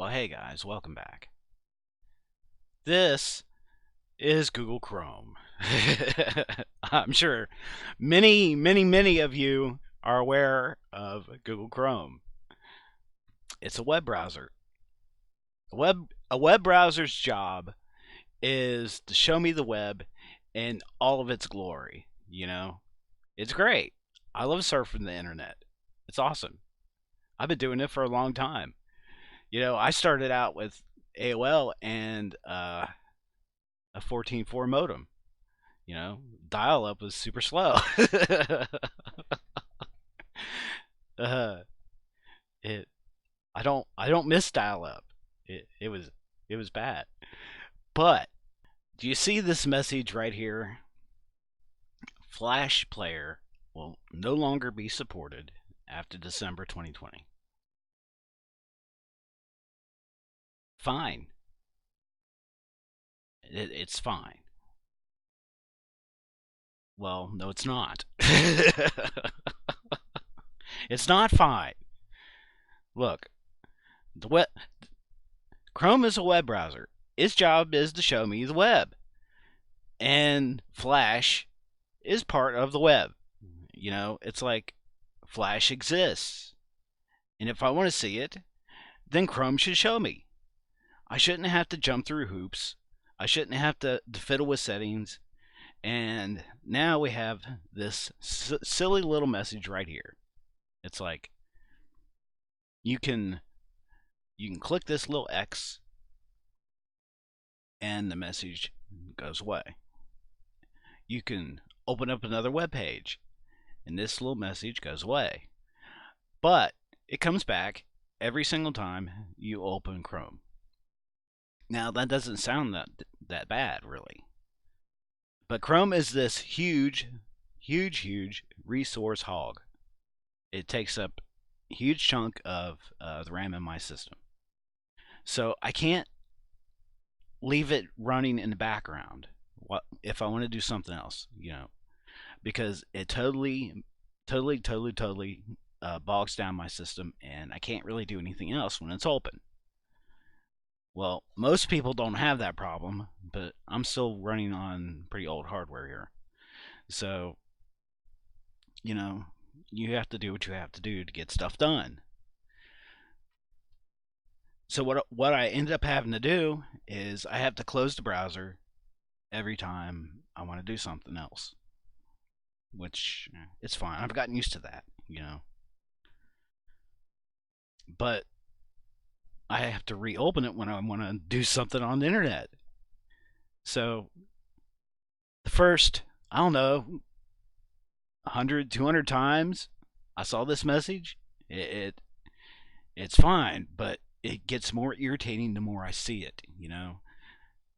Hey guys, welcome back. This is Google Chrome. I'm sure many of you are aware of Google Chrome. It's a web browser. A web browser's job is to show me the web in all of its glory. It's great. I love surfing the internet. It's awesome. I've been doing it for a long time. I started out with AOL and a 14.4 modem. Dial up was super slow. uh, it I don't miss dial up. It was bad. But do you see this message right here? Flash player will no longer be supported after December 2020. Fine. It's fine. Well, no, it's not. It's not fine. Look, the web Chrome is a web browser. Its job is to show me the web, and Flash is part of the web. It's like Flash exists, and if I want to see it, then Chrome should show me. I shouldn't have to jump through hoops. I shouldn't have to fiddle with settings. And now we have this silly little message right here. It's like you can click this little X and the message goes away. You can open up another web page and this little message goes away. But it comes back every single time you open Chrome. Now that doesn't sound that bad, really. But Chrome is this huge resource hog. It takes up a huge chunk of the RAM in my system. So I can't leave it running in the background if I want to do something else, because it totally bogs down my system, and I can't really do anything else when it's open. Well, most people don't have that problem, but I'm still running on pretty old hardware here. So, you have to do what you have to do to get stuff done. So what I ended up having to do is I have to close the browser every time I want to do something else, which it's fine. I've gotten used to that. But I have to reopen it when I want to do something on the internet. So the first, I don't know, 100, 200 times I saw this message, it's fine, but it gets more irritating the more I see it.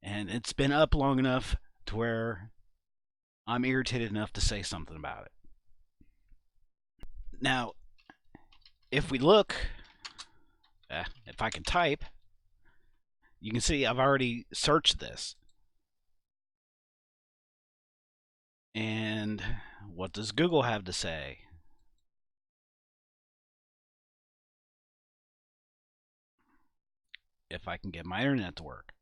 And it's been up long enough to where I'm irritated enough to say something about it. Now, if we look, if I can type, you can see I've already searched this. And what does Google have to say? If I can get my internet to work.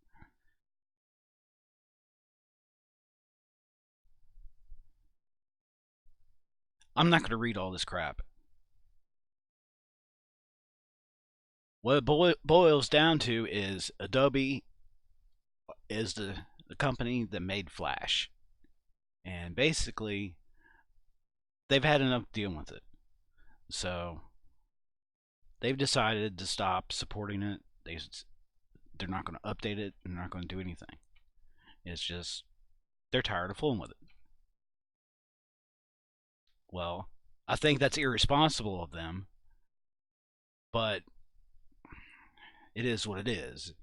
I'm not going to read all this crap. What it boils down to is Adobe is the company that made Flash. And basically, they've had enough dealing with it. So they've decided to stop supporting it. They're not going to update it. They're not going to do anything. It's just they're tired of fooling with it. Well, I think that's irresponsible of them, but it is what it is.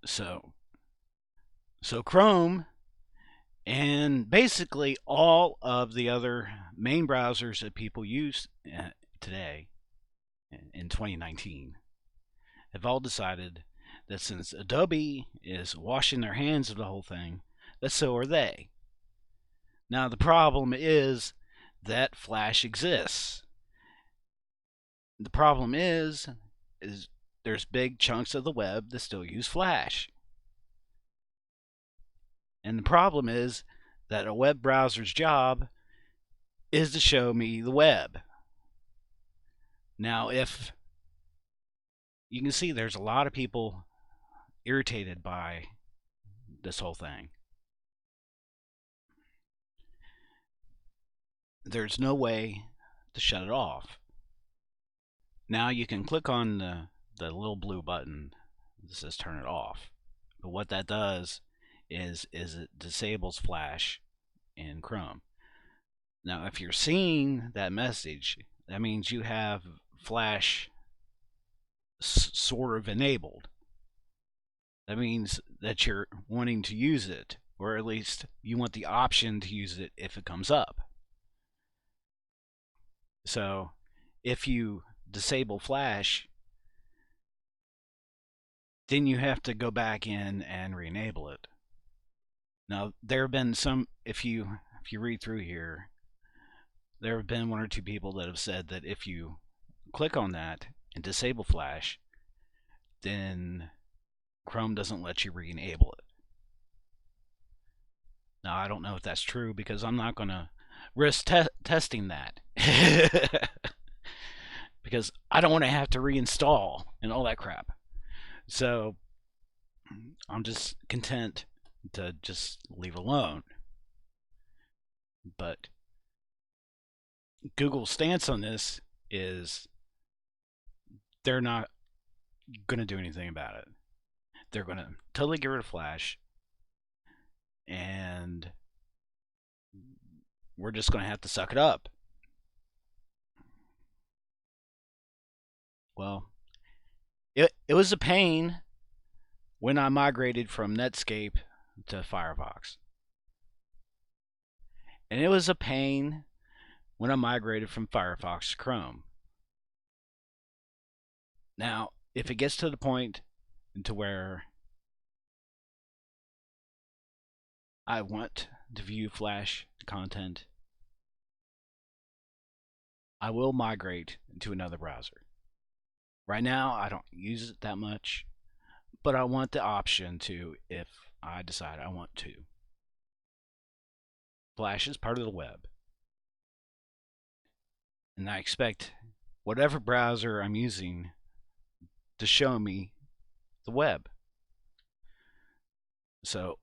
So Chrome and basically all of the other main browsers that people use today in 2019 have all decided that since Adobe is washing their hands of the whole thing, that so are they. Now the problem is that Flash exists. The problem is is there's big chunks of the web that still use Flash. And the problem is that a web browser's job is to show me the web. Now, if you can see, there's a lot of people irritated by this whole thing. There's no way to shut it off. Now you can click on the little blue button that says turn it off. But what that does is it disables Flash in Chrome. Now, if you're seeing that message, that means you have Flash sort of enabled. That means that you're wanting to use it, or at least you want the option to use it if it comes up. So if you disable Flash, then you have to go back in and re-enable it. Now, there have been some, if you read through here, there have been one or two people that have said that if you click on that and disable Flash, then Chrome doesn't let you re-enable it. Now, I don't know if that's true because I'm not going to risk testing that. Because I don't want to have to reinstall and all that crap. So I'm just content to just leave alone. But Google's stance on this is they're not going to do anything about it. They're going to totally get rid of Flash, and we're just going to have to suck it up. Well, it was a pain when I migrated from Netscape to Firefox. And it was a pain when I migrated from Firefox to Chrome. Now, if it gets to the point to where I want to view Flash content, I will migrate to another browser. Right now, I don't use it that much, but I want the option to if I decide I want to. Flash is part of the web. And I expect whatever browser I'm using to show me the web. So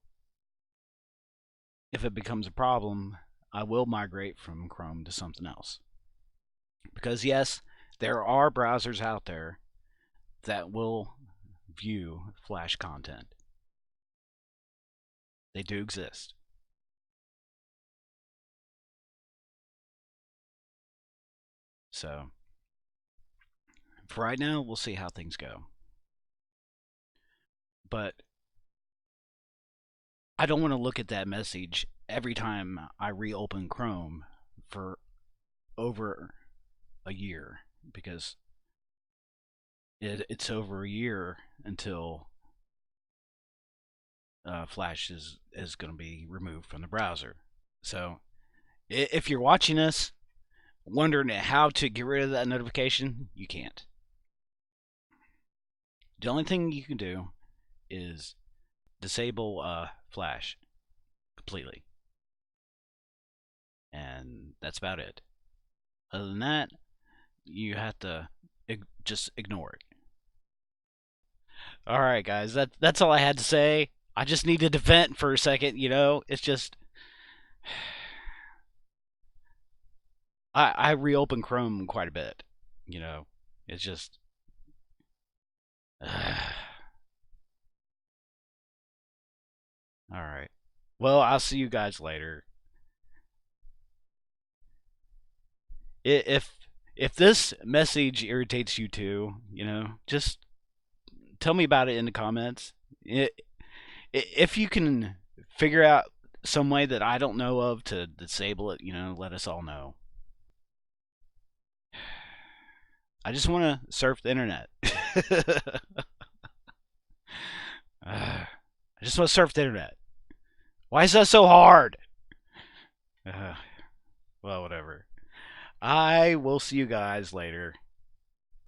if it becomes a problem, I will migrate from Chrome to something else. Because yes, there are browsers out there that will view Flash content. They do exist. So for right now, we'll see how things go. But I don't want to look at that message every time I reopen Chrome for over a year, because it's over a year until Flash is going to be removed from the browser. So if you're watching this, wondering how to get rid of that notification, you can't. The only thing you can do is disable Flash completely. And that's about it. Other than that, you have to just ignore it. Alright, guys, that's all I had to say. I just needed to vent for a second, you know? It's just... I reopen Chrome quite a bit, you know? It's just... Alright. Well, I'll see you guys later. If this message irritates you too, you know, just tell me about it in the comments. If you can figure out some way that I don't know of to disable it, you know, let us all know. I just want to surf the internet. I just want to surf the internet. Why is that so hard? Well, whatever. I will see you guys later.